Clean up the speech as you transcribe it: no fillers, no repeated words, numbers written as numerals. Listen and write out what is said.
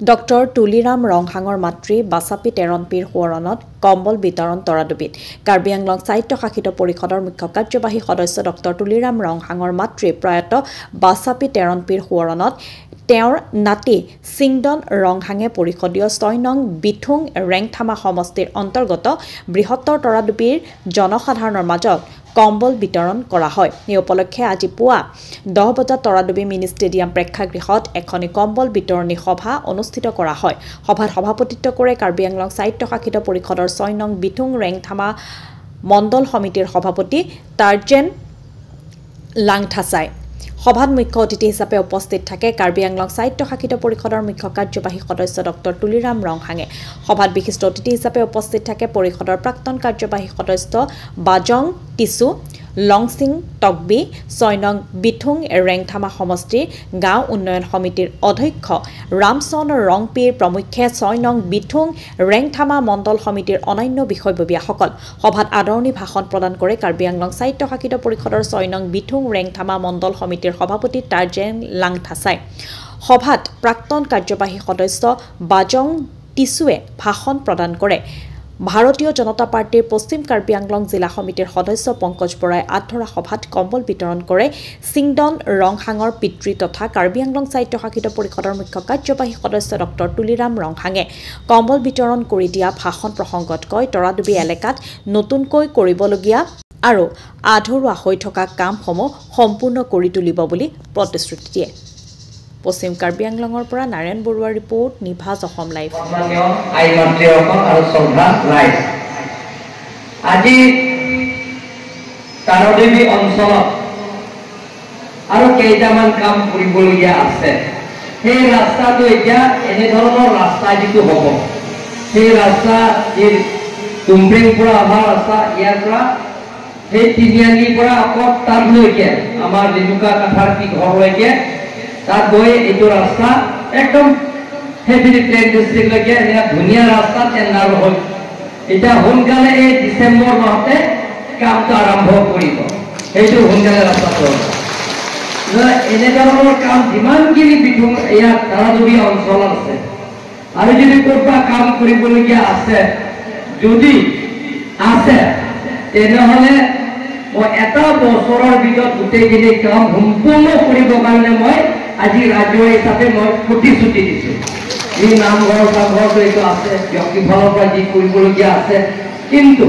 Doctor Tuliram ৰংহাঙৰ মাতৃ বাছাপি তেৰণপীৰ সোঁৱৰণত কম্বল বিতৰণ তৰাডুবিত কাৰ্বি আংলং স্বায়ত্ব শাসিত পৰিষদৰ মুখ্য কাৰ্যবাহী সদস্য ডক্টৰ তুলিৰাম ৰংহাঙৰ মাতৃ প্ৰয়াত বাছাপি তেৰণপীৰ সোঁৱৰণত তেওঁৰ নাতি সিংডন ৰংহাঙে পৰিষদীয় ৬ নং বিথুং ৰেংথামা সমষ্টিৰ অন্তৰ্গত বৃহত্তৰ তৰাডুবিৰ জনসাধাৰণৰ মাজত কম্বল বিতৰণ কৰা হয়। এই উপলক্ষে আজি পুৱা 10 বজাত তৰাডুবি মিনি ষ্টেডিয়াম প্ৰেক্ষাগৃহত এখনি কম্বল বিতৰণী সভা অনুষ্ঠিত কৰা হয়। সভাত সভাপতিত্ব কৰে কাৰ্বি আংলং স্বায়ত্ব শাসিত পৰিষদৰ ৬ নং বিথুং ৰেংথামা মণ্ডল সমিতিৰ সভাপতি তাৰ্জেন লাংথাচাই। সভাত মুখ্য অতিথি হিচাপে উপস্থিত থাকে কাৰ্বি আংলং স্বায়ত্ব শাসিত পৰিষদৰ মুখ্য কাৰ্যবাহী সদস্য ডক্টৰ তুলিৰাম ৰংহাঙে। সভাত বিশিষ্ট অতিথি হিচাপে উপস্থিত থাকে পৰিষদৰ প্ৰাক্তন কাৰ্যবাহী সদস্য বাজং টিছু লংচিং টকবি ৬ নং বিথুং ৰেংথামা সমষ্টিৰ গাঁও উন্নয়ন সমিতিৰ অধ্যক্ষ ৰামচন ৰংপিৰ প্ৰমুখ্যে ৬ নং বিথুং ৰেংথামা মণ্ডল সমিতিৰ অন্যান্য বিষয়ববীয়াসকল। সভাত আদৰণি ভাষণ প্ৰদান কৰে কাৰ্বি আংলং স্বায়ত্ব শাসিত পৰিষদৰ ৬ নং বিথুং ৰেংথামা মণ্ডল সমিতিৰ সভাপতি তাৰ্জেন লাংথাচাই। সভাত প্ৰাক্তন কাৰ্যবাহী সদস্য বাজং টিছুৱে ভাষণ প্ৰদান কৰে। ভাৰতীয় জনতা পাৰ্টিৰ পশ্চিম কাৰ্বি আংলং জিলা সমিতিৰ সদস্য পংকজ বৰাই আধৰা সভাত কম্বল বিতৰণ কৰে। সিংডন ৰংহাঙৰ পিতৃ তথা কাৰ্বি আংলং স্বায়ত্ব শাসিত পৰিষদৰ মুখ্য কাৰ্যবাহী সদস্য ডক্টৰ তুলিৰাম ৰংহাঙে কম্বল বিতৰণ কৰি দিয়া ভাষণ প্ৰসংগত কয়, তৰাডুবি এলেকাত নতুনকৈ কৰিবলগীয়া আৰু আধৰুৱা হৈ থকা কামসমূহ সম্পূৰ্ণ কৰি তুলিব বুলি প্ৰতিশ্ৰুতি দিয়ে। পশ্চিম কাৰ্বি আংলঙৰ পৰা নাৰায়ণ বৰুৱাৰ ৰিপৰ্ট, নিভাজ অসম লাইভ। আজি তৰাডুবি অঞ্চলত আৰু কেইটামান কাম কৰিবলগীয়া আছে। সেই ৰাস্তাটো এতিয়া এনেধৰণৰ ৰাস্তা যিটো হ'ব, সেই ৰাস্তা তুমব্ৰিং পৰা অহা ৰাস্তা, ইয়াৰ পৰা সেই তিনিআলিৰ পৰা আকৌ তাতলৈকে আমাৰ জেনুকা কাঠাৰ কি ঘৰলৈকে তাত গৈ এইটো ৰাস্তা একদম হেভিলি প্লেন ডিষ্ট্ৰিক্টলৈকে এটা ধুনীয়া ৰাস্তা টেণ্ডাৰ হ'ল। এতিয়া সোনকালে এই ডিচেম্বৰ মাহতে কামটো আৰম্ভ কৰিব, সেইটো সোনকালে ৰাস্তাটো হ'ব। এনেধৰণৰ কাম যিমানখিনি বিথুং ইয়াত তৰাডুবি অঞ্চলত আছে আৰু যদি ক'ৰবাত কাম কৰিবলগীয়া আছে, যদি আছে তেনেহ'লে মই এটা বছৰৰ ভিতৰত গোটেইখিনি কাম সম্পূৰ্ণ কৰিবৰ কাৰণে মই আজি ৰাজ্য হিচাপে মই প্ৰতিশ্ৰুতি দিছোঁ। এই নামঘৰ চামঘৰটো এইটো আছে, ব্যক্তিৰ ফালৰ পৰা যি কৰিবলগীয়া আছে, কিন্তু